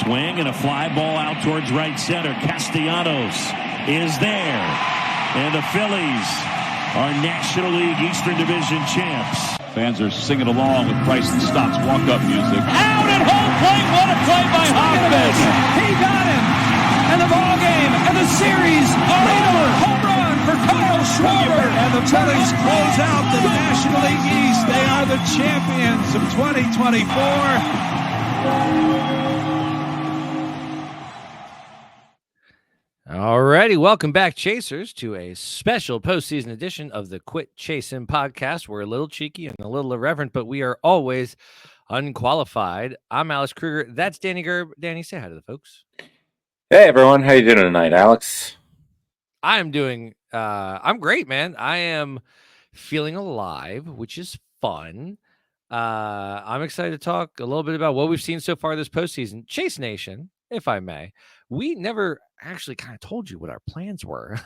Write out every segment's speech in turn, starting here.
Swing and a fly ball out towards right center. Castellanos is there. And the Phillies are National League Eastern Division champs. Fans are singing along with Price and Stock's walk-up music. Out at home plate. What a play by Hoffman. He got him. And the ball game and the series are over. Home run for Kyle Schwarber. And the Phillies close out the National League East. They are the champions of 2024. Alrighty, welcome back, Chasers, to a special postseason edition of the Quit Chasin Podcast. We're a little cheeky and a little irreverent, but we are always unqualified. I'm Alex Kruger. That's Danny Gerb. Danny, say hi to the folks. Hey, everyone. How you doing tonight, Alex? I'm doing, I'm great, man. I am feeling alive, which is fun. I'm excited to talk a little bit about what we've seen so far this postseason. Chase Nation, if I may. We never actually kind of told you what our plans were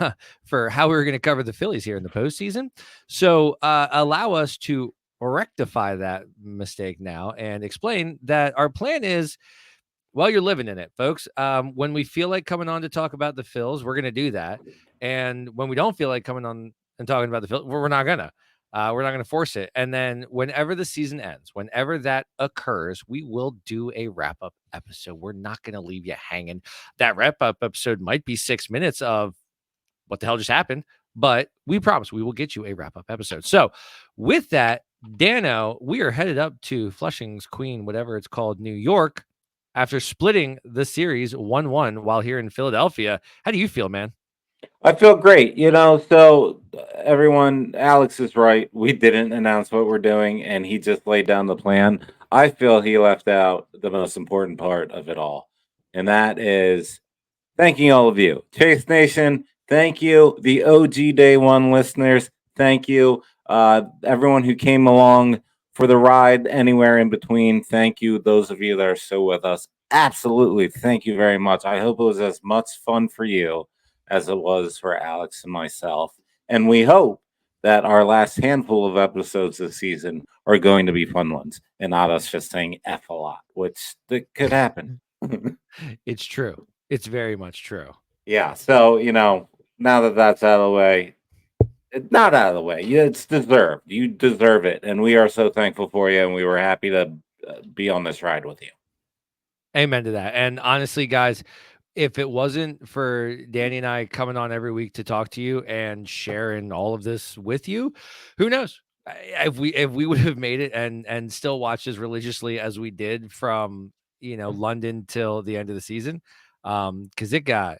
for how we were going to cover the Phillies here in the postseason. So allow us to rectify that mistake now and explain that our plan is, well, you're living in it, folks. When we feel like coming on to talk about the Phils, we're going to do that. And when we don't feel like coming on and talking about the Phils, we're not going to. We're not going to force it. And then whenever the season ends, whenever that occurs, we will do a wrap-up episode. We're not going to leave you hanging. That wrap-up episode might be 6 minutes of what the hell just happened, but we promise we will get you a wrap-up episode. So with that, Dano, we are headed up to Flushing's Queen, whatever it's called, New York, after splitting the series 1-1 while here in Philadelphia. How do you feel, man? I feel great. So everyone, Alex is right. We didn't announce what we're doing, and he just laid down the plan. I feel he left out the most important part of it all, and that is thanking all of you. Chase Nation, thank you. The OG Day One listeners, thank you. Everyone who came along for the ride anywhere in between, thank you. Those of you that are still with us, absolutely, thank you very much. I hope it was as much fun for you as it was for Alex and myself. And we hope that our last handful of episodes this season are going to be fun ones and not us just saying F a lot, which could happen. It's true. It's very much true. Yeah. So, now that that's out of the way, it's not out of the way. It's deserved. You deserve it. And we are so thankful for you. And we were happy to be on this ride with you. Amen to that. And honestly, guys, if it wasn't for Danny and I coming on every week to talk to you and sharing all of this with you, who knows if we would have made it and still watched as religiously as we did from, London till the end of the season. Cause it got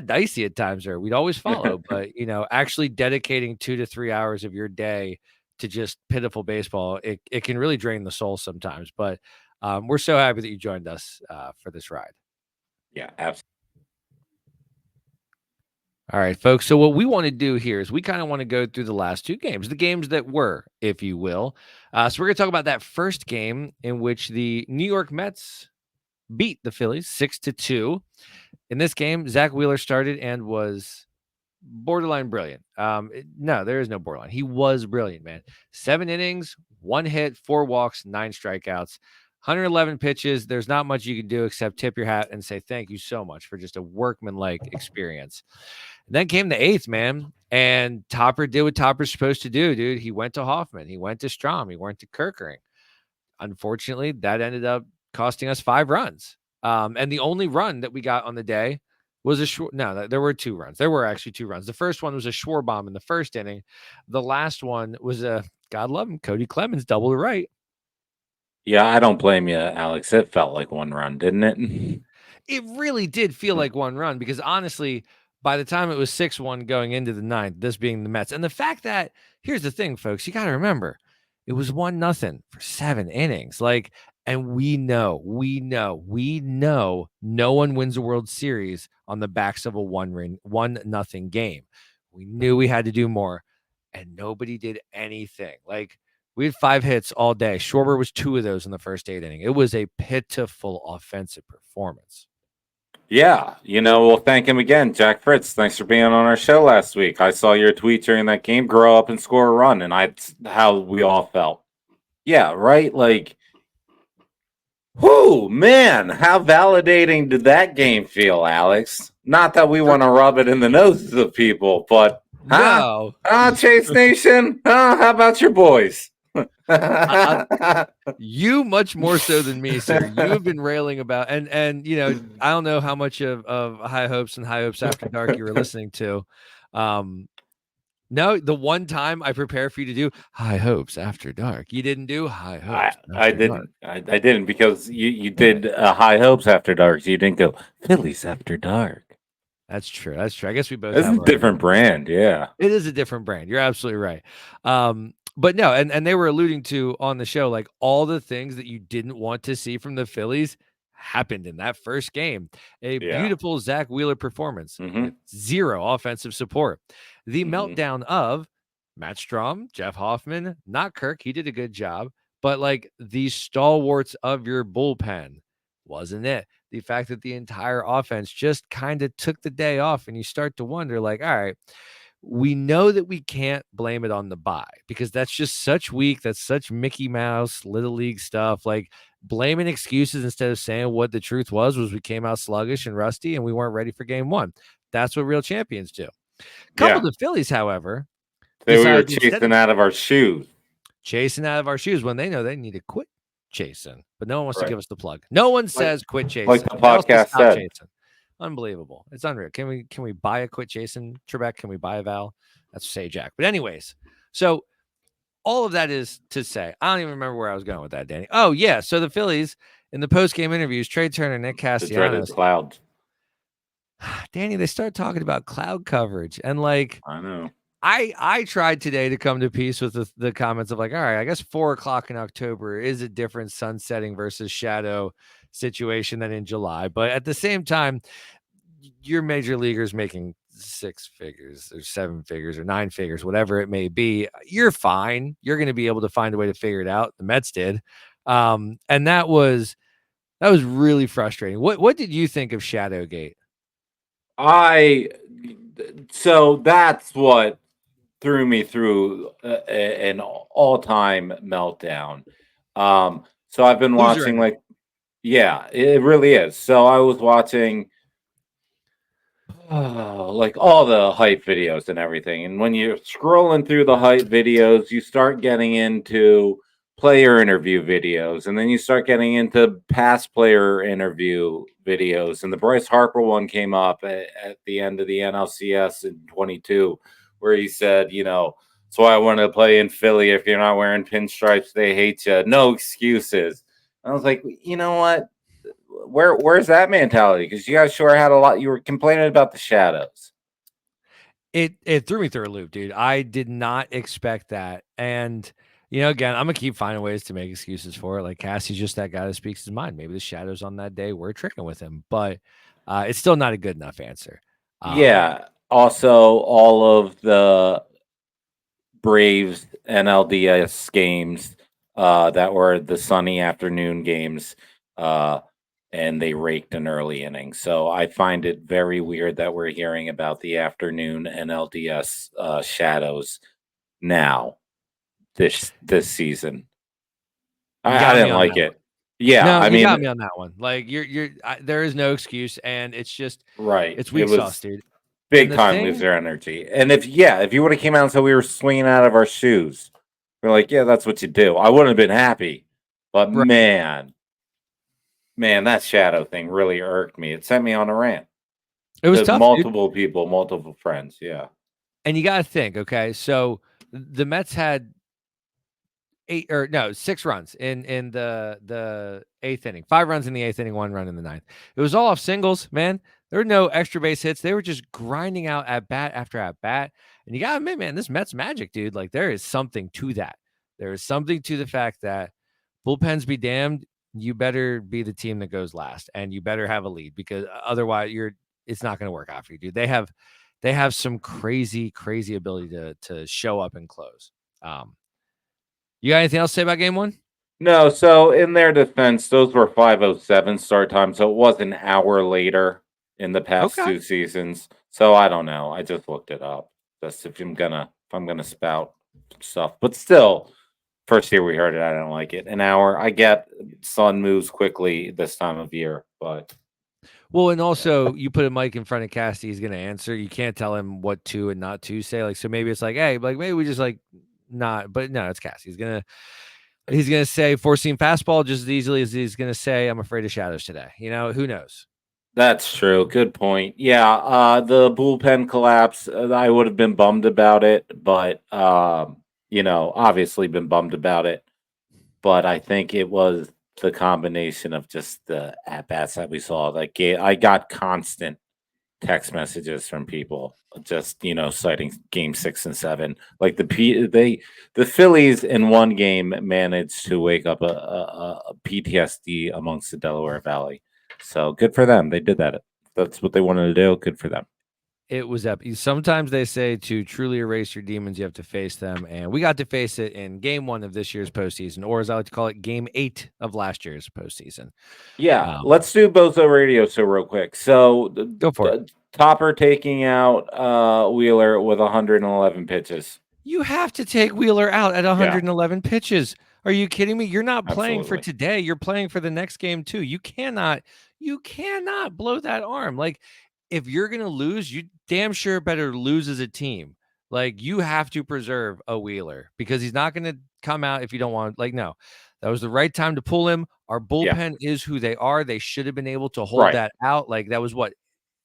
dicey at times there. We'd always follow, but actually dedicating 2 to 3 hours of your day to just pitiful baseball, it can really drain the soul sometimes, but we're so happy that you joined us for this ride. Yeah, absolutely. All right, folks. So what we want to do here is we kind of want to go through the last two games, the games that were, if you will. So we're going to talk about that first game in which the New York Mets beat the Phillies 6-2. In this game, Zach Wheeler started and was borderline brilliant. No, there is no borderline. He was brilliant, man. 7 innings, 1 hit, 4 walks, 9 strikeouts. 111 pitches. There's not much you can do except tip your hat and say thank you so much for just a workman-like experience. And then came the 8th, man, and Topper did what Topper's supposed to do, dude. He went to Hoffman. He went to Strom. He went to Kerkering. Unfortunately, that ended up costing us 5 runs. And the only run that we got on the day was there were 2 runs. There were actually 2 runs. The first one was a Schwarber in the first inning. The last one was God love him, Cody Clemens double to right. Yeah, I don't blame you, Alex. It felt like 1 run, didn't it? It really did feel like 1 run because honestly, by the time it was 6-1 going into the 9th, this being the Mets, and the fact that here's the thing, folks, you got to remember it was 1-0 for 7 innings. And we know no one wins a World Series on the backs of a 1-0 game. We knew we had to do more, and nobody did anything. We had 5 hits all day. Schwarber was 2 of those in the first 8 inning. It was a pitiful offensive performance. Yeah, we'll thank him again. Jack Fritz, thanks for being on our show last week. I saw your tweet during that game, grow up and score a run, and how we all felt. Yeah, right? Whoo! Woo, man, how validating did that game feel, Alex? Not that we want to rub it in the noses of people, but No. Chase Nation, how about your boys? You much more so than me, sir. You have been railing about, and I don't know how much of High Hopes and High Hopes After Dark you were listening to. No, the one time I prepared for you to do High Hopes After Dark, you didn't do High Hopes. I didn't. I didn't because you did High Hopes After Dark. So you didn't go Phillies After Dark. That's true. That's true. I guess we both. This is a different brand. Yeah, it is a different brand. You're absolutely right. But no, and they were alluding to on the show, like all the things that you didn't want to see from the Phillies happened in that first game. A beautiful Zach Wheeler performance with zero offensive support. The meltdown of Matt Strom, Jeff Hoffman, not Kirk. He did a good job, but like the stalwarts of your bullpen wasn't it. The fact that the entire offense just kind of took the day off, and you start to wonder, like, all right, we know that we can't blame it on the bye because that's just such weak. That's such Mickey Mouse, Little League stuff. Like blaming excuses instead of saying what the truth was we came out sluggish and rusty and we weren't ready for game one. That's what real champions do. Couple of the Phillies, however, we were chasing out of our shoes. Chasing out of our shoes when they know they need to quit chasing, but no one wants to give us the plug. No one says quit chasing. Like the podcast said. Chasing. Unbelievable. It's unreal. Can we buy a Quit Chasin, Trebek? Can we buy a Val? That's say Jack. But anyways, so all of that is to say, I don't even remember where I was going with that, Danny. Oh yeah. So the Phillies in the post-game interviews, Trey Turner, Nick Castellanos. The clouds. Danny, they start talking about cloud coverage. And like I know. I tried today to come to peace with the comments of like, all right, I guess 4:00 in October is a different sunsetting versus shadow situation than in July. But at the same time, your major leaguers making 6 figures or 7 figures or 9 figures, whatever it may be, you're fine. You're going to be able to find a way to figure it out. The Mets did. And that was really frustrating. What did you think of Shadowgate? So that's what threw me through an all-time meltdown. So I've been watching it really is. So I was watching like all the hype videos and everything. And when you're scrolling through the hype videos, you start getting into player interview videos, and then you start getting into past player interview videos. And the Bryce Harper one came up at the end of the NLCS in 22, where he said, that's why I want to play in Philly. If you're not wearing pinstripes, they hate you. No excuses. I was like, you know what? Where's that mentality? Because you guys sure had a lot. You were complaining about the shadows. It threw me through a loop, dude. I did not expect that. And again, I'm gonna keep finding ways to make excuses for it. Like Cassie's just that guy that speaks his mind. Maybe the shadows on that day were tricking with him, but it's still not a good enough answer. Also, all of the Braves NLDS games that were the sunny afternoon games, and they raked an early inning. So I find it very weird that we're hearing about the afternoon NLDS shadows now. This season, I didn't like it. Yeah, no, I mean, you got me on that one. Like there is no excuse, and it's just right. It's weak sauce, dude. Big time loser energy. And if you would have came out and said we were swinging out of our shoes, we're like, yeah, that's what you do. I wouldn't have been happy, but man, that shadow thing really irked me. It sent me on a rant. It was tough. Multiple people, multiple friends. Yeah, and you got to think. Okay, so the Mets had 6 runs in the 8th inning, 5 runs in the 8th inning, 1 run in the 9th. It was all off singles, man. There were no extra base hits. They were just grinding out at bat after at bat. And you got to admit, man, this Mets magic, dude. Like there is something to that. There is something to the fact that bullpens be damned. You better be the team that goes last, and you better have a lead because otherwise it's not going to work out for you, dude. They have some crazy ability to show up and close. You got anything else to say about game one? No. So in their defense, those were 5:07 start time, so it was an hour later in the past 2 seasons. So I don't know. I just looked it up. Just if I'm gonna spout stuff, but still First year we heard it, I didn't like it. An hour. I get sun moves quickly this time of year, but Well, and also you put a mic in front of Cassie, he's gonna answer. You can't tell him what to and not to say. Like, so maybe it's like, hey, like maybe we just like not, but no, it's Cassie. He's gonna say four seam fastball just as easily as he's gonna say I'm afraid of shadows today. You know, who knows? that's true. Good point. Yeah, the bullpen collapse. I would have been bummed about it, but obviously been bummed about it. But I think it was the combination of just the at bats that we saw. Like I got constant text messages from people just citing game 6 and 7. Like the Phillies in one game managed to wake up a PTSD amongst the Delaware Valley. So good for them. They did that. That's what they wanted to do. Good for them. It was epic. Sometimes they say to truly erase your demons, you have to face them. And we got to face it in game 1 of this year's postseason, or as I like to call it, game 8 of last year's postseason. Yeah, let's do Bozo Radio show real quick. So Go for it. Topper taking out Wheeler with 111 pitches. You have to take Wheeler out at 111 pitches. Are you kidding me? You're not playing for today. You're playing for the next game too. You cannot blow that arm. Like, if you're going to lose, you damn sure better lose as a team. Like, you have to preserve a Wheeler because he's not going to come out if you don't want. Like, no, that was the right time to pull him. Our bullpen is who they are. They should have been able to hold that out. Like, that was what,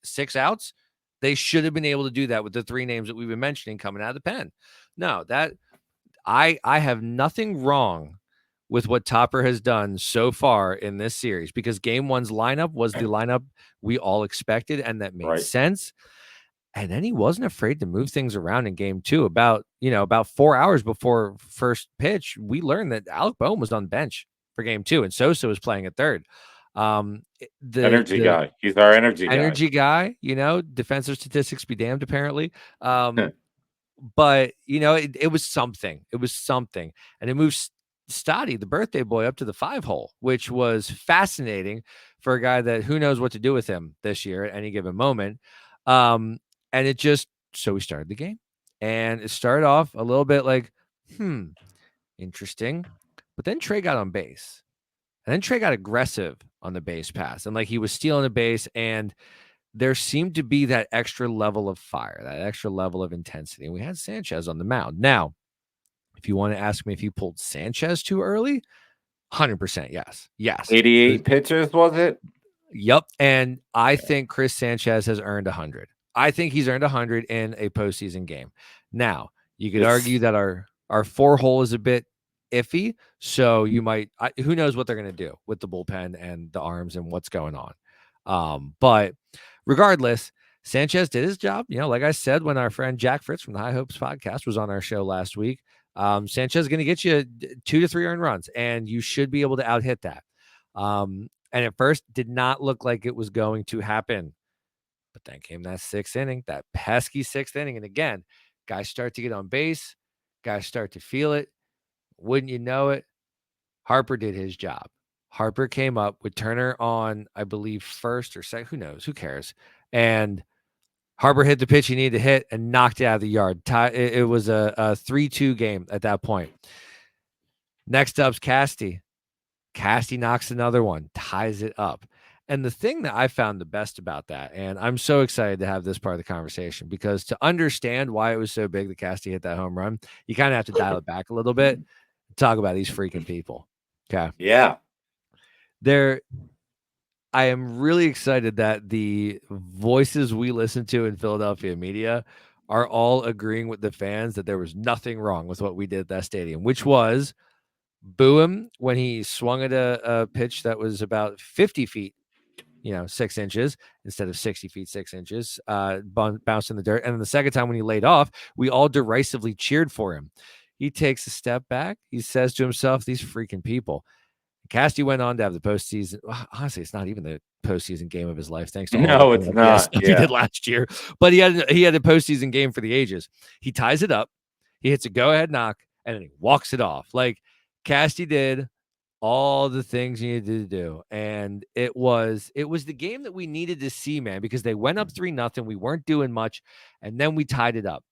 6 outs? They should have been able to do that with the 3 names that we've been mentioning coming out of the pen. No, that I have nothing wrong with what Topper has done so far in this series because game 1's lineup was the lineup we all expected and that made sense. And then he wasn't afraid to move things around in game 2. About 4 hours before first pitch, we learned that Alec Boehm was on the bench for game 2 and Sosa was playing at third. The energy guy. He's our energy guy. Defensive statistics be damned, apparently. But it was something. It was something, and it moved Stotty, the birthday boy, up to the 5 hole, which was fascinating for a guy that who knows what to do with him this year at any given moment. And it just so we started the game, and it started off a little bit like, interesting, but then Trey got on base, and then Trey got aggressive on the base pass, and like he was stealing a base and. There seemed to be that extra level of fire, that extra level of intensity. And we had Sanchez on the mound. Now, if you want to ask me if he pulled Sanchez too early, 100% yes. Yes. 88 pitches, was it? Yep. And I think Chris Sanchez has earned 100. I think he's earned 100 in a postseason game. Now, you could argue that our 4 hole is a bit iffy. So you might, who knows what they're going to do with the bullpen and the arms and what's going on. But regardless, Sanchez did his job. Like I said, when our friend Jack Fritz from the High Hopes podcast was on our show last week, Sanchez is going to get you 2 to 3 earned runs, and you should be able to out-hit that. And at first, did not look like it was going to happen. But then came that 6th inning, that pesky 6th inning. And again, guys start to get on base. Guys start to feel it. Wouldn't you know it? Harper did his job. Harper came up with Turner on, I believe, first or second. Who knows? Who cares? And Harper hit the pitch he needed to hit and knocked it out of the yard. It was a 3-2 game at that point. Next up's Casty. Casty knocks another one, ties it up. And the thing that I found the best about that, and I'm so excited to have this part of the conversation, because to understand why it was so big that Casty hit that home run, you kind of have to dial it back a little bit and talk about these freaking people. Okay. Yeah. I am really excited that the voices we listen to in Philadelphia media are all agreeing with the fans that there was nothing wrong with what we did at that stadium, which was boo him when he swung at a pitch that was about 50 feet, 6 inches instead of 60 feet, 6 inches, bounced in the dirt. And then the second time when he laid off, we all derisively cheered for him. He takes a step back. He says to himself, these freaking people. Casty went on to have the postseason. Honestly, it's not even the postseason game of his life. Thanks to all it's not. He did last year, but he had a postseason game for the ages. He ties it up. He hits a go-ahead knock, and then he walks it off. Like, Casty did all the things he needed to do, and it was the game that we needed to see, man, because they went up 3-0. We weren't doing much, and then we tied it up,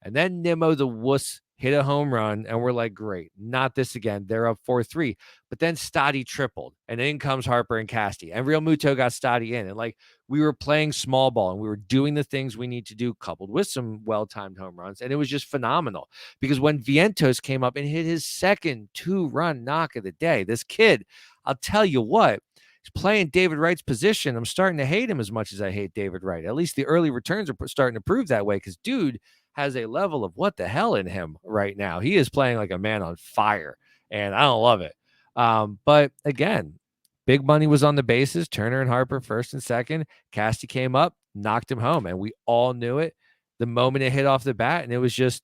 and then Nimmo the wuss hit a home run, and we're like, great, not this again. They're up 4-3. But then Stotty tripled, and in comes Harper and Casty, and Real Muto got Stotty in. And like, we were playing small ball, and we were doing the things we need to do, coupled with some well-timed home runs. And it was just phenomenal, because when Vientos came up and hit his second 2-run knock of the day, this kid, I'll tell you what, he's playing David Wright's position. I'm starting to hate him as much as I hate David Wright. At least the early returns are starting to prove that way, because dude has a level of what the hell in him right now. He is playing like a man on fire, and I don't love it. But again, big money was on the bases. Turner and Harper first and second. Casty came up, knocked him home, and we all knew it the moment it hit off the bat. And it was just,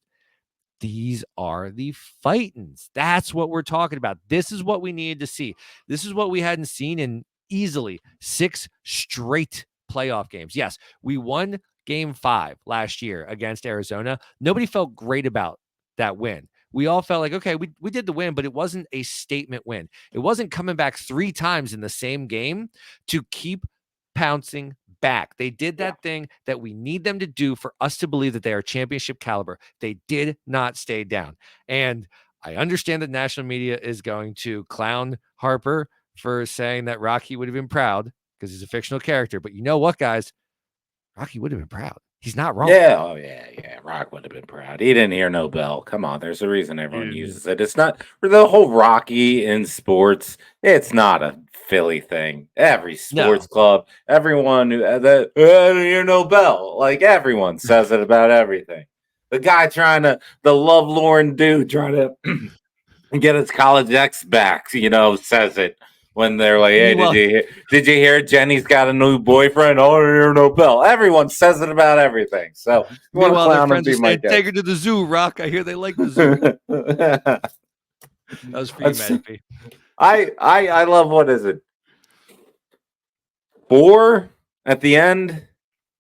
these are the fightins. That's what we're talking about. This is what we needed to see. This is what we hadn't seen in easily 6 straight playoff games. Yes, we won Game 5 last year against Arizona. Nobody felt great about that win. We all felt like, okay, we did the win, but it wasn't a statement win. It wasn't coming back 3 times in the same game to keep pouncing back. They did that thing that we need them to do for us to believe that they are championship caliber. They did not stay down. And I understand that national media is going to clown Harper for saying that Rocky would have been proud because he's a fictional character. But you know what, guys? Rocky would have been proud. He's not wrong. Yeah, oh yeah. Rock would have been proud. He didn't hear no bell. Come on, there's a reason everyone uses it. It's not for the whole Rocky in sports. It's not a Philly thing. Every sports club, everyone who I didn't hear no bell. Like everyone says it about everything. The guy the lovelorn dude trying to get his college ex back, says it. When they're like, hey, did you hear Jenny's got a new boyfriend? Oh, there no bell. Everyone says it about everything. So meanwhile, their friends are saying, take her to the zoo, Rock. I hear they like the zoo. That was for you, Matty. I love, what is it? 4 at the end?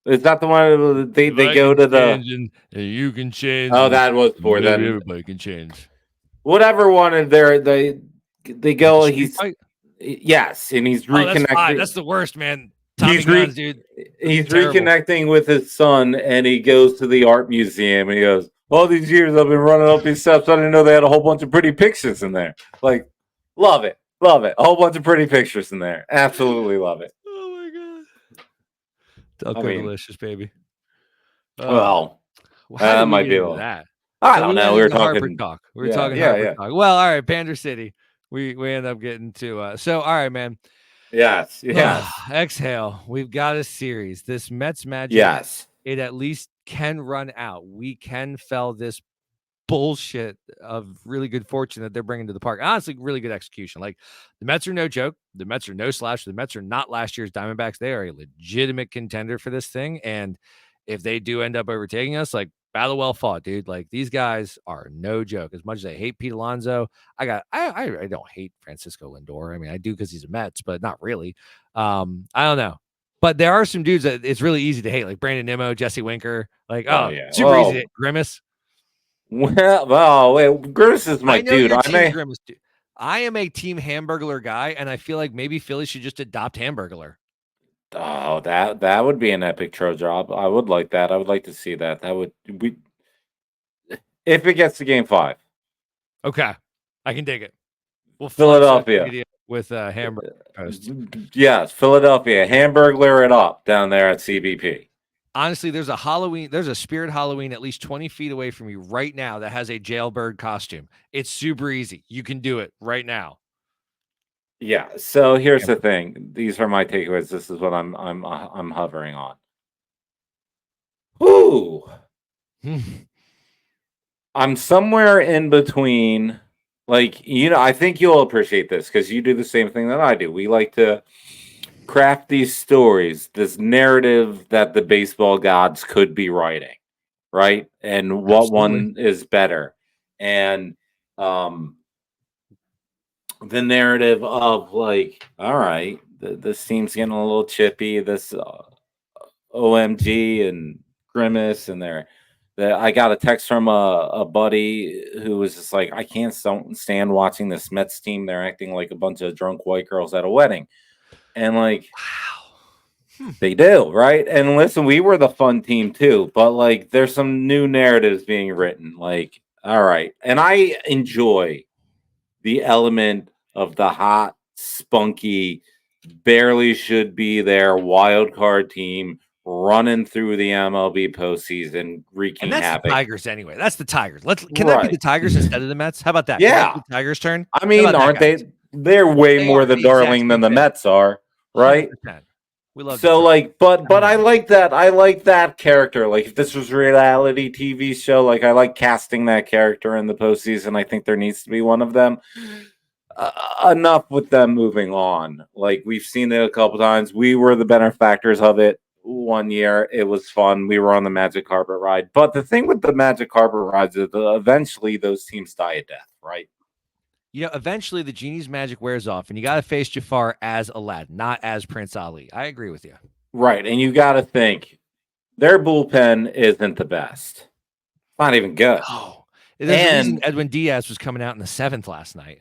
Is that the one they go to the and you can change? Oh, that was 4. Then everybody can change. Whatever one is there, they go. Yes, and he's reconnecting. That's the worst, man. Tommy Guns, dude. He's reconnecting with his son, and he goes to the art museum, and he goes, all these years I've been running up these steps. I didn't know they had a whole bunch of pretty pictures in there. Like, love it. A whole bunch of pretty pictures in there. Absolutely love it. Oh, my God. Delicious, baby. Well, that might be a little. That. I don't know. We were talking Harper talk. We were talking Harper talk. Well, all right, Pander City. We end up getting to so all right, man. Yes. Exhale. We've got a series. This Mets magic. Yes. It at least can run out. We can fell this bullshit of really good fortune that they're bringing to the park. Honestly, really good execution. Like, the Mets are no joke. The Mets are no slouch. The Mets are not last year's Diamondbacks. They are a legitimate contender for this thing. And if they do end up overtaking us, like, battle well fought, dude. Like, these guys are no joke. As much as I hate Pete Alonso, I don't hate Francisco Lindor. I mean, I do because he's a Mets, but not really. I don't know. But there are some dudes that it's really easy to hate, like Brandon Nimmo, Jesse Winker. Like, super easy to hate. Grimace. Grimace is my dude. Grimace, dude. I am a team Hamburglar guy, and I feel like maybe Philly should just adopt Hamburglar. Oh, that would be an epic troll job. I would like that. I would like to see that. That would be if it gets to Game 5. Okay, I can dig it. Well, Philadelphia with Hamburger Post. Yes, Philadelphia Hamburglar it up down there at CBP. Honestly, there's a Spirit Halloween at least 20 feet away from you right now that has a jailbird costume. It's super easy. You can do it right now. Yeah. So here's the thing. These are my takeaways. This is what I'm hovering on. Ooh. I'm somewhere in between. Like, I think you'll appreciate this because you do the same thing that I do. We like to craft these stories, this narrative that the baseball gods could be writing, right? And what one is better. And the narrative of, like, all right, this team's getting a little chippy, this OMG and Grimace, and I got a text from a buddy who was just like, I can't stand watching this Mets team. They're acting like a bunch of drunk white girls at a wedding. And like, wow, they do, right? And listen, we were the fun team too, but like, there's some new narratives being written. Like, All right. And I enjoy the element of the hot, spunky, barely should be there wild card team running through the MLB postseason, And wreaking that's the havoc. Tigers anyway. That's the Tigers. Can that be the Right. Tigers instead of the Mets? How about that? Can that Yeah. be the Tigers' turn? I How mean, about that, aren't guys? they? They're way They more are the the exact darling same than the thing. Mets are, right? 100%. We love to So see it. like, but I like that. I like that character. Like, if this was a reality TV show, like I like casting that character in the postseason. I think there needs to be one of them. Enough with them moving on. Like, we've seen it a couple times. We were the benefactors of it one year. It was fun. We were on the magic carpet ride. But the thing with the magic carpet rides is eventually those teams die a death, right? Eventually the genie's magic wears off, and you got to face Jafar as Aladdin, not as Prince Ali. I agree with you. Right. And you got to think their bullpen isn't the best. Not even good. Oh, there's a reason Edwin Diaz was coming out in the 7th last night.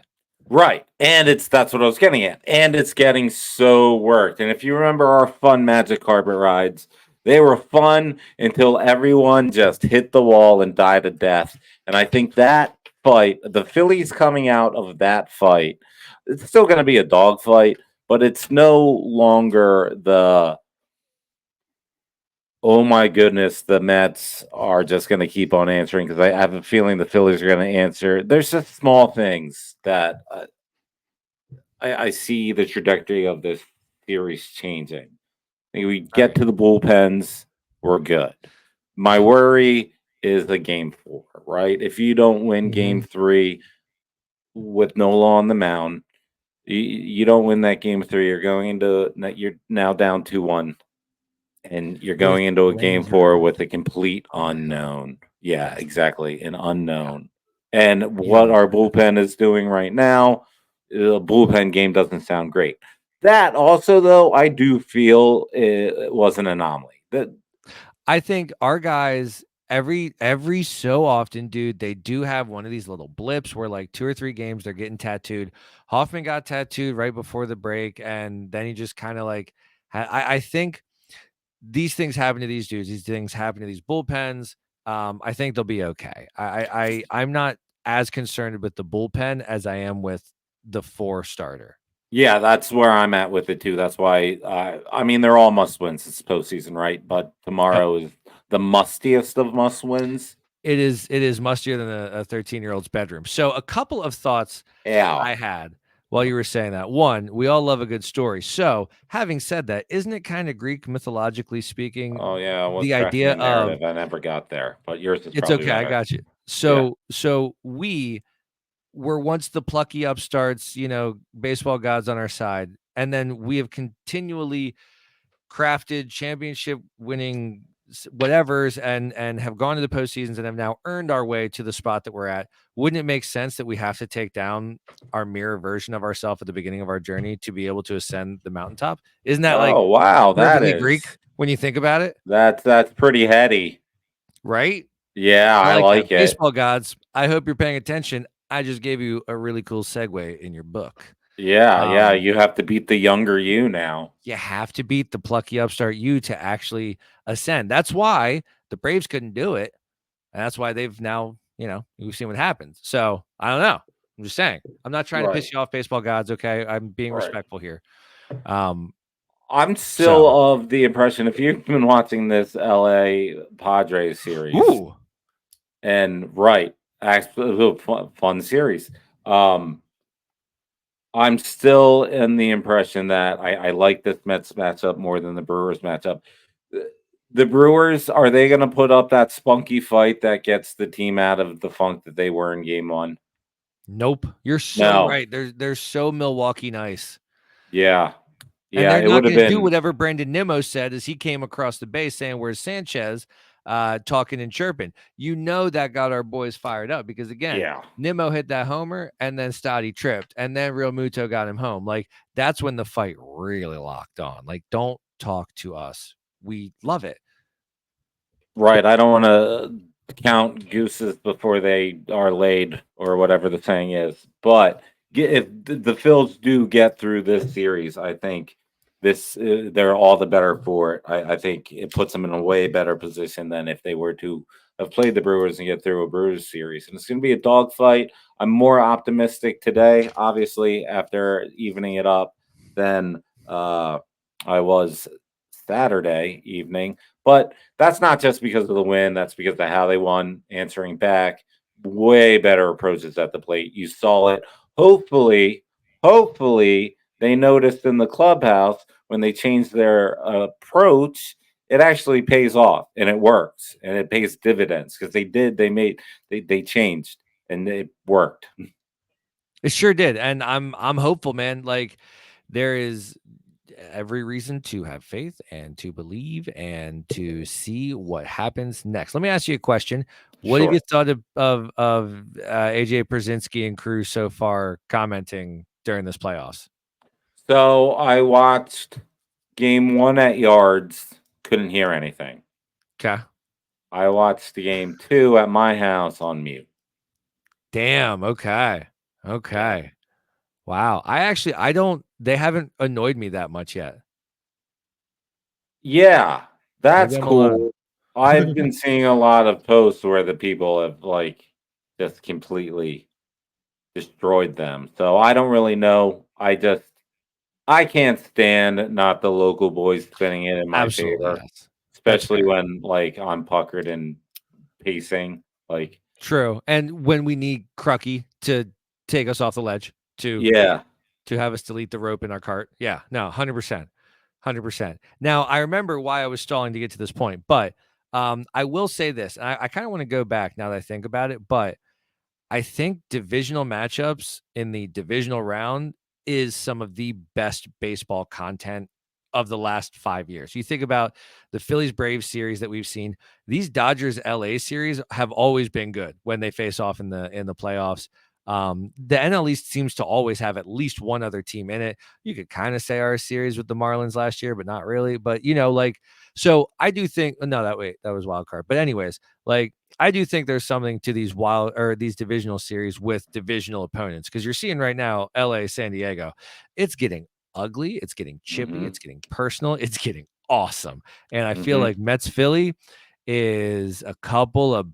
Right. And that's what I was getting at. And it's getting so worked. And if you remember our fun magic carpet rides, they were fun until everyone just hit the wall and died a death. And I think that fight, the Phillies coming out of that fight, it's still going to be a dogfight, but it's no longer the, oh my goodness, the Mets are just going to keep on answering, because I have a feeling the Phillies are going to answer. There's just small things that I see the trajectory of this series changing. I think we get to the bullpens, we're good. My worry is the game 4, right? If you don't win game 3 with Nola on the mound, you don't win that game 3. You're now down 2-1. And you're going into a game 4 with a complete unknown. Yeah, exactly. An unknown. And what our bullpen is doing right now, the bullpen game doesn't sound great. That also, though, I do feel it was an anomaly. I think our guys every so often, dude, they do have one of these little blips where like 2 or 3 games they're getting tattooed. Hoffman got tattooed right before the break, and then he just kind of like I think these things happen to these dudes. These things happen to these bullpens. I think they'll be okay. I'm not as concerned with the bullpen as I am with the 4 starter. Yeah, that's where I'm at with it too. That's why I mean, they're all must wins. It's postseason, right? But tomorrow is the mustiest of must wins. It is mustier than a 13-year-old's bedroom. So a couple of thoughts I had while you were saying that. One, we all love a good story. So having said that, isn't it kind of Greek mythologically speaking? Oh yeah, The idea of I never got there, but yours is it's probably okay. I better. got you. So we were once the plucky upstarts, baseball gods on our side, and then we have continually crafted championship winning whatevers and have gone to the postseasons and have now earned our way to the spot that we're at. Wouldn't it make sense that we have to take down our mirror version of ourselves at the beginning of our journey to be able to ascend the mountaintop? Isn't that wow, that is Greek when you think about it? That's pretty heady, right? Yeah, I like it. Baseball gods, I hope you're paying attention. I just gave you a really cool segue in your book. Yeah, you have to beat the younger you now. You have to beat the plucky upstart you to actually ascend. That's why the Braves couldn't do it. And that's why they've now, we've seen what happens. So I don't know. I'm just saying. I'm not trying to piss you off, baseball gods. Okay. I'm being respectful here. I'm still of the impression, if you've been watching this LA Padres series, and fun series. I'm still in the impression that I like this Mets matchup more than the Brewers matchup. The Brewers, are they going to put up that spunky fight that gets the team out of the funk that they were in game 1? Nope. You're so right. They're so Milwaukee nice. Yeah. And they're not going to do whatever Brandon Nimmo said as he came across the base saying, "Where's Sanchez?" Talking and chirping. That got our boys fired up because, again, Nimmo hit that homer and then Stotty tripped and then Real Muto got him home. Like, that's when the fight really locked on. Like, don't talk to us. We love it. Right. I don't want to count gooses before they are laid or whatever the saying is. But if the Phils do get through this series, I think they're all the better for it. I think it puts them in a way better position than if they were to have played the Brewers and get through a Brewers series. And it's going to be a dogfight. I'm more optimistic today, obviously, after evening it up than I was Saturday evening. But that's not just because of the win. That's because of how they won, answering back. Way better approaches at the plate. You saw it. Hopefully, they noticed in the clubhouse when they changed their approach, it actually pays off and it works and it pays dividends because they changed and it worked. It sure did, and I'm hopeful, man. Like there is every reason to have faith and to believe and to see what happens next. Let me ask you a question. What have Sure. you thought of AJ Przinsky and crew so far commenting during this playoffs? So I watched game 1 at Yards, couldn't hear anything. Okay. I watched the game 2 at my house on mute. Damn. Okay. Wow. They haven't annoyed me that much yet. Yeah, that's Maybe I'm cool. alone. I've been seeing a lot of posts where the people have like just completely destroyed them. So I don't really know. I can't stand not the local boys spinning it in my Absolutely, favor, yes. especially when like I'm puckered and pacing. Like, True. And when we need Crucky to take us off the ledge to have us delete the rope in our cart. Yeah, no, 100%. 100%. Now, I remember why I was stalling to get to this point, but I will say this. I kind of want to go back now that I think about it, but I think divisional matchups in the divisional round is some of the best baseball content of the last 5 years. You think about the Phillies Braves series that we've seen. These Dodgers LA series have always been good when they face off in the playoffs. The NL East seems to always have at least one other team in it. You could kind of say our series with the Marlins last year, but not really. But so I do think that was wild card. But anyways, like I do think there's something to these divisional series with divisional opponents because you're seeing right now LA, San Diego. It's getting ugly, it's getting chippy, it's getting personal, it's getting awesome. And I feel like Mets Philly is a couple of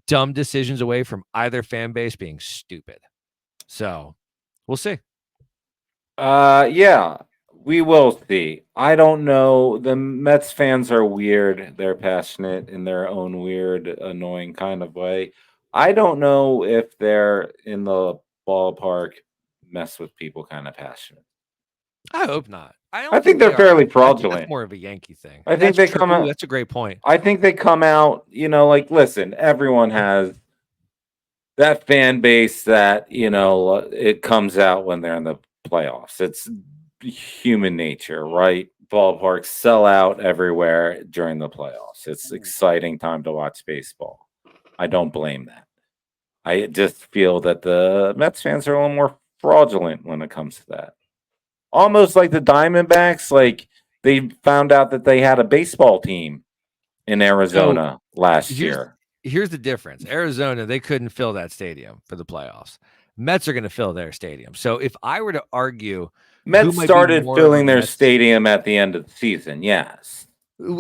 dumb decisions away from either fan base being stupid. So we'll see. Yeah, we will see. I don't know. The Mets fans are weird. They're passionate in their own weird, annoying kind of way. I don't know if they're in the ballpark mess with people kind of passionate. I hope not. I think they're fairly fraudulent. That's more of a Yankee thing. I think they come out. That's a great point. I think they come out, like, listen, everyone has that fan base that, it comes out when they're in the playoffs. It's human nature, right? Ballparks sell out everywhere during the playoffs. It's exciting time to watch baseball. I don't blame that. I just feel that the Mets fans are a little more fraudulent when it comes to that. Almost like the Diamondbacks, like they found out that they had a baseball team in Arizona last year. Here's the difference. Arizona, they couldn't fill that stadium for the playoffs. Mets are going to fill their stadium. So if I were to argue, Mets started filling their stadium at the end of the season, yes.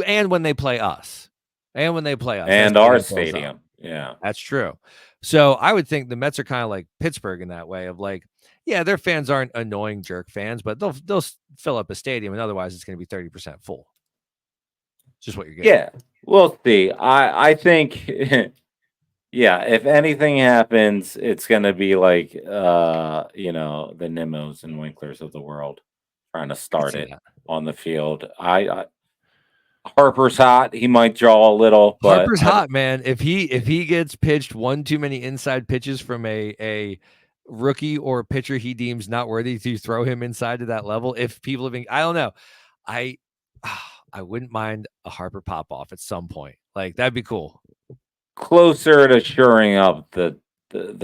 And when they play us. And our stadium. Yeah. That's true. So I would think the Mets are kind of like Pittsburgh in that way of like, yeah, their fans aren't annoying jerk fans, but they'll fill up a stadium, and otherwise it's going to be 30% full. It's just what you're getting. Yeah, we'll see. I think, yeah, if anything happens, it's going to be like, the Nimos and Winklers of the world trying to start it on the field. Harper's hot. He might draw a little, but Harper's hot, man. If he gets pitched one too many inside pitches from a rookie or pitcher he deems not worthy to throw him inside to that level, if people have been, I don't know, I wouldn't mind a Harper pop off at some point. Like that'd be cool. Closer to shoring up the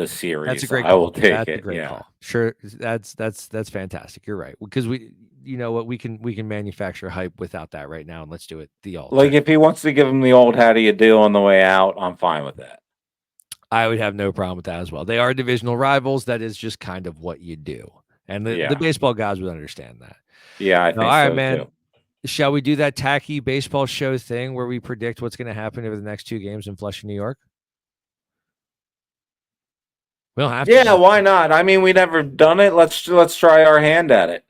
series. That's a great call. I will take that's it. A great call. Sure, that's fantastic. You're right because you know what, we can manufacture hype without that right now, and let's do it the old. Like if he wants to give him the old how do you do on the way out, I'm fine with that. I would have no problem with that as well. They are divisional rivals. That is just kind of what you do, and the baseball guys would understand that. Yeah, I think all right, so man. too. Shall we do that tacky baseball show thing where we predict what's going to happen over the next 2 games in Flushing, New York? We don't have to. Yeah, why not? I mean, we never done it. Let's try our hand at it.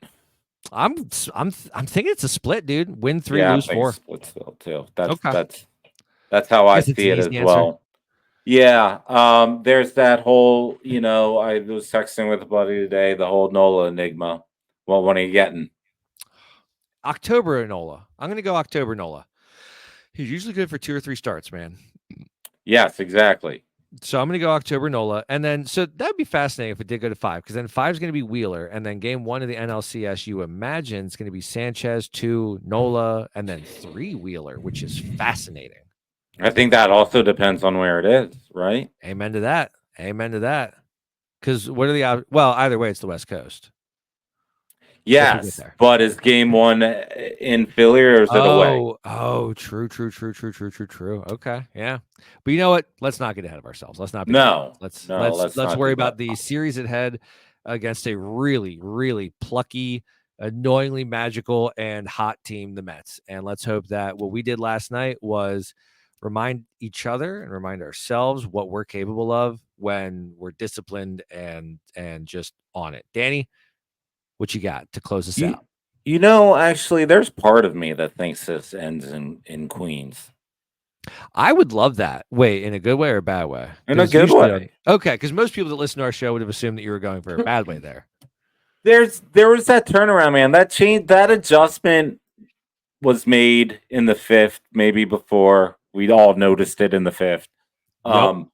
I'm thinking it's a split, dude. Win 3, Yeah, lose I think 4. split still too. That's Okay. that's how I Guess it's see an it as easy answer. well. Yeah, there's that whole, I was texting with a buddy today, the whole Nola enigma. Well, when are you getting? October Nola. I'm going to go October Nola. He's usually good for 2 or 3 starts, man. Yes, exactly. So I'm going to go October Nola. And then, so that'd be fascinating if it did go to 5, because then 5 is going to be Wheeler. And then game 1 of the NLCS, you imagine it's going to be Sanchez, 2, Nola, and then 3 Wheeler, which is fascinating. I think that also depends on where it is, right? Amen to that. Amen to that. Because what are the well? Either way, it's the West Coast. Yes, but is game 1 in Philly or is it away? Oh, true. Okay, yeah, but you know what? Let's not get ahead of ourselves. Let's not be. Let's worry about the series ahead against a really, really plucky, annoyingly magical, and hot team, the Mets. And let's hope that what we did last night was remind each other and remind ourselves what we're capable of when we're disciplined and just on it. Danny, what you got to close us out? Actually, there's part of me that thinks this ends in Queens. I would love that. Wait, in a good way or a bad way? In a good way. Okay, because most people that listen to our show would have assumed that you were going for a bad way there. There was that turnaround, man. That adjustment was made in the 5th, maybe before we'd all noticed it in the 5th. Yep.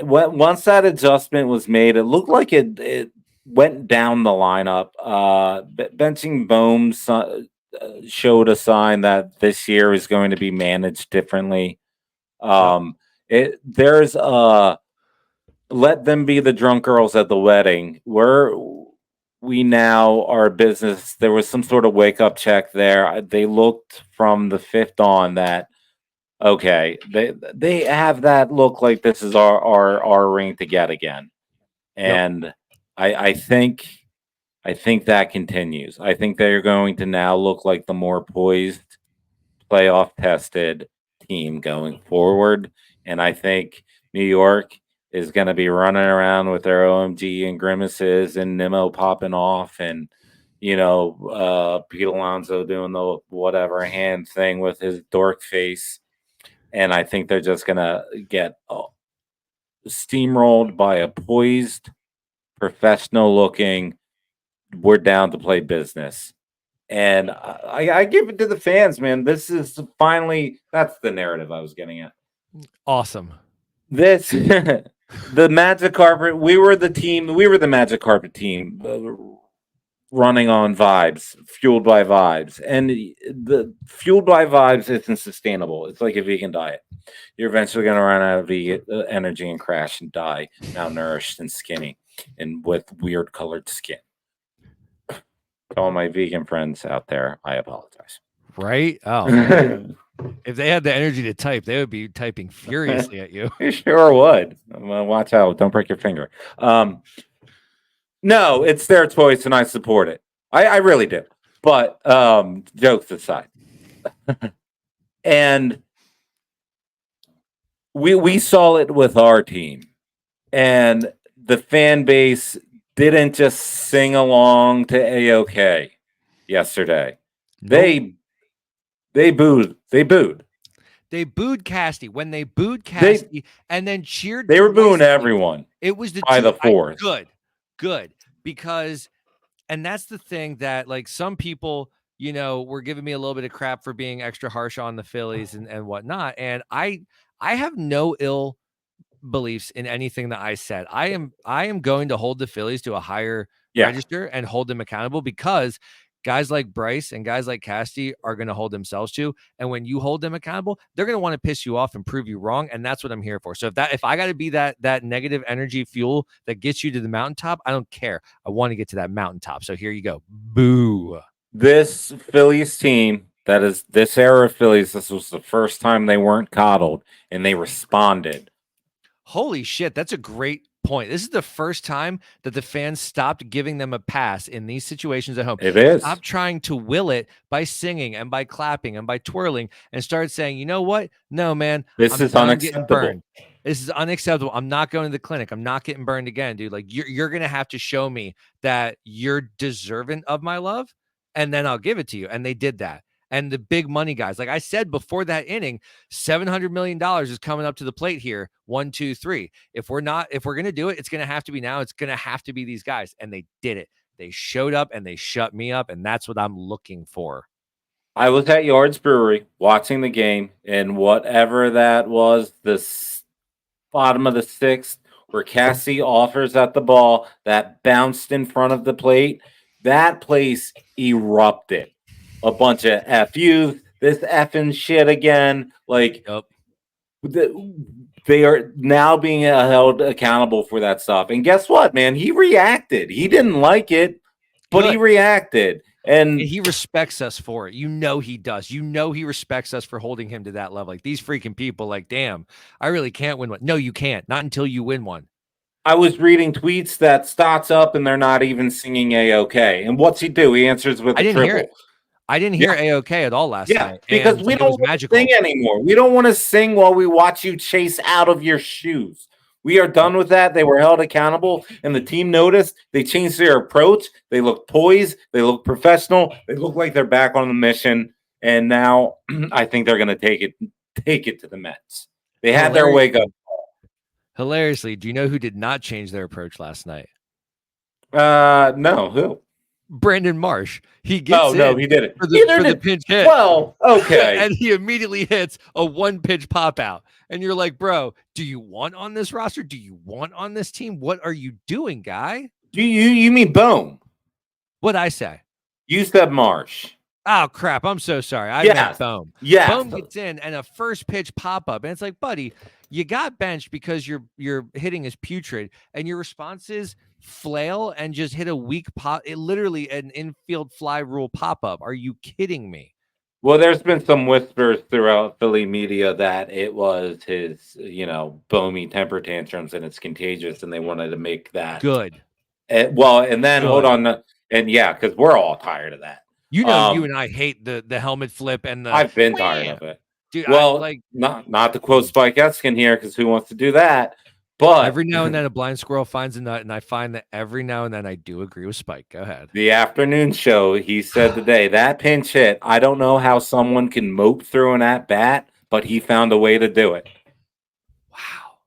Once that adjustment was made, it looked like it went down the lineup. Benching Bohm showed a sign that this year is going to be managed differently. There's let them be the drunk girls at the wedding. We now are a business. There was some sort of wake up check there. They looked from the 5th on that, okay, they have that look like this is our ring to get again. And I think that continues. I think they're going to now look like the more poised, playoff tested team going forward. And I think New York is going to be running around with their OMG and grimaces and Nimmo popping off and, Pete Alonso doing the whatever hand thing with his dork face. And I think they're just going to get steamrolled by a poised, professional looking, we're down to play business. And I give it to the fans, man. This is finally, that's the narrative I was getting at. Awesome. This, the Magic Carpet, we were the Magic Carpet team running on vibes, fueled by vibes. And the fueled by vibes isn't sustainable. It's like a vegan diet. You're eventually going to run out of energy and crash and die malnourished and skinny and with weird colored skin. To all my vegan friends out there, I apologize. Right? Oh, if they had the energy to type, they would be typing furiously at you. You sure would. Well, watch out. Don't break your finger. No, it's their choice, and I support it. I really do. But jokes aside. And we saw it with our team. And the fan base didn't just sing along to A-OK yesterday. Nope. They booed. They booed Casty. When they booed Casty and then cheered, they were booing everyone. It was the 4th. Good. Because, and that's the thing that, like, some people, were giving me a little bit of crap for being extra harsh on the Phillies and whatnot. And I have no ill beliefs in anything that I said. I am going to hold the Phillies to a higher register and hold them accountable, because guys like Bryce and guys like Casty are going to hold themselves to. And when you hold them accountable, they're going to want to piss you off and prove you wrong. And that's what I'm here for. So if I got to be that negative energy fuel that gets you to the mountaintop, I don't care. I want to get to that mountaintop. So here you go. Boo. This Phillies team, that is this era of Phillies, this was the first time they weren't coddled and they responded. Holy shit. That's a great point. This is the first time that the fans stopped giving them a pass in these situations at home. It is. Stop trying to will it by singing and by clapping and by twirling and start saying, you know what? No, man, This is unacceptable. This is unacceptable. I'm not going to the clinic. I'm not getting burned again, dude. Like you're going to have to show me that you're deserving of my love, and then I'll give it to you. And they did that. And the big money guys, like I said before that inning, $700 million is coming up to the plate here. 1, 2, 3. If we're going to do it, it's going to have to be now. It's going to have to be these guys. And they did it. They showed up and they shut me up. And that's what I'm looking for. I was at Yards Brewery watching the game, and whatever that was, the bottom of the sixth, where Cassie offers at the ball that bounced in front of the plate, that place erupted. A bunch of FUs, this effing shit again. Like, yep. They are now being held accountable for that stuff. And guess what, man? He reacted. He didn't like it, but he reacted. And he respects us for it. You know he does. You know he respects us for holding him to that level. Like these freaking people, like, damn, I really can't win one. No, you can't. Not until you win one. I was reading tweets that Stott's up and they're not even singing A-OK. And what's he do? He answers with a triple. Hear it. I didn't hear A-OK at all last night. Because we don't want to sing anymore. We don't want to sing while we watch you chase out of your shoes. We are done with that. They were held accountable, and the team noticed. They changed their approach. They look poised. They look professional. They look like they're back on the mission. And now I think they're going to take it to the Mets. They had their wake up. Hilariously, do you know who did not change their approach last night? No, who? Brandon Marsh. He gets he did it for the pinch hit. Well, okay. And he immediately hits a 1-pitch pop out. And you're like, bro, do you want on this roster? Do you want on this team? What are you doing, guy? You mean Bohm? What'd I say? You said Marsh. Oh, crap. I'm so sorry. I meant Bohm. Yeah. Bohm gets in and a first pitch pop up. And it's like, buddy, you got benched because your hitting is putrid. And your response is flail and just hit a weak pop. It literally an infield fly rule pop up. Are you kidding me? Well, there's been some whispers throughout Philly media that it was his, Bohmy temper tantrums and it's contagious, and they wanted to make that good. And then hold on, because we're all tired of that. You and I hate the helmet flip and the. I've been tired of it. Dude, well, not to quote Spike Eskin here, because who wants to do that? But every now and then a blind squirrel finds a nut, and I find that every now and then I do agree with Spike. Go ahead. The afternoon show, he said today, that pinch hit, I don't know how someone can mope through an at-bat, but he found a way to do it. Wow.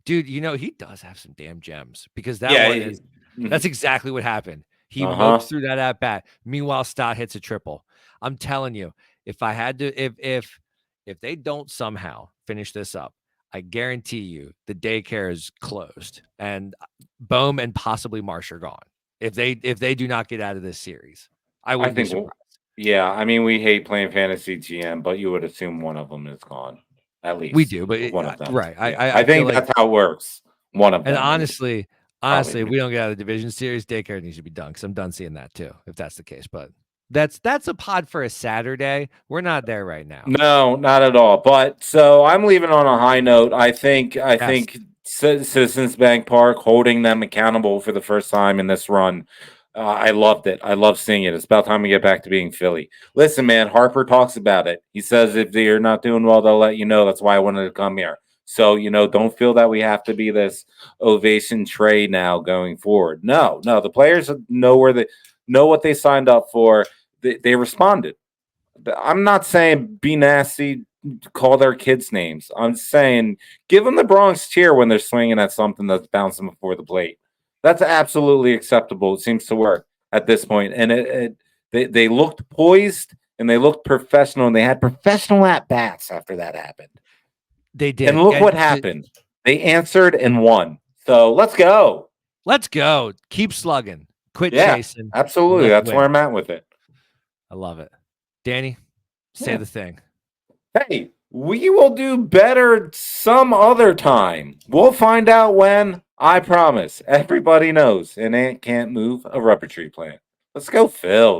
Dude, he does have some damn gems, because that's exactly what happened. He moped through that at-bat. Meanwhile, Stott hits a triple. I'm telling you, if I had to, if they don't somehow finish this up, I guarantee you the daycare is closed and Bohm and possibly Marsh are gone. If they do not get out of this series, I wouldn't be surprised. Yeah, I mean, we hate playing fantasy GM, but you would assume one of them is gone. At least we do, but one of them. Right. I think that's how it works. One of them. And honestly, if we don't get out of the division series, daycare needs to be done, because I'm done seeing that too, if that's the case. But that's a pod for a Saturday. We're not there right now. No, not at all. But so I'm leaving on a high note. I think Citizens Bank Park holding them accountable for the first time in this run. I loved it. I love seeing it. It's about time we get back to being Philly. Listen, man, Harper talks about it. He says if you're not doing well, they'll let you know. That's why I wanted to come here. So, don't feel that we have to be this ovation tray now going forward. No, the players know what they signed up for. They responded. I'm not saying be nasty, call their kids names. I'm saying give them the Bronx cheer when they're swinging at something that's bouncing before the plate. That's absolutely acceptable. It seems to work at this point. And they looked poised and they looked professional, and they had professional at-bats after that happened. They did. And look what happened. They answered and won. So let's go. Let's go. Keep slugging. Quit chasing. Absolutely. That's where I'm at with it. I love it. Danny, say the thing. Hey, we will do better some other time. We'll find out when. I promise. Everybody knows. An ant can't move a rubber tree plant. Let's go, Phils.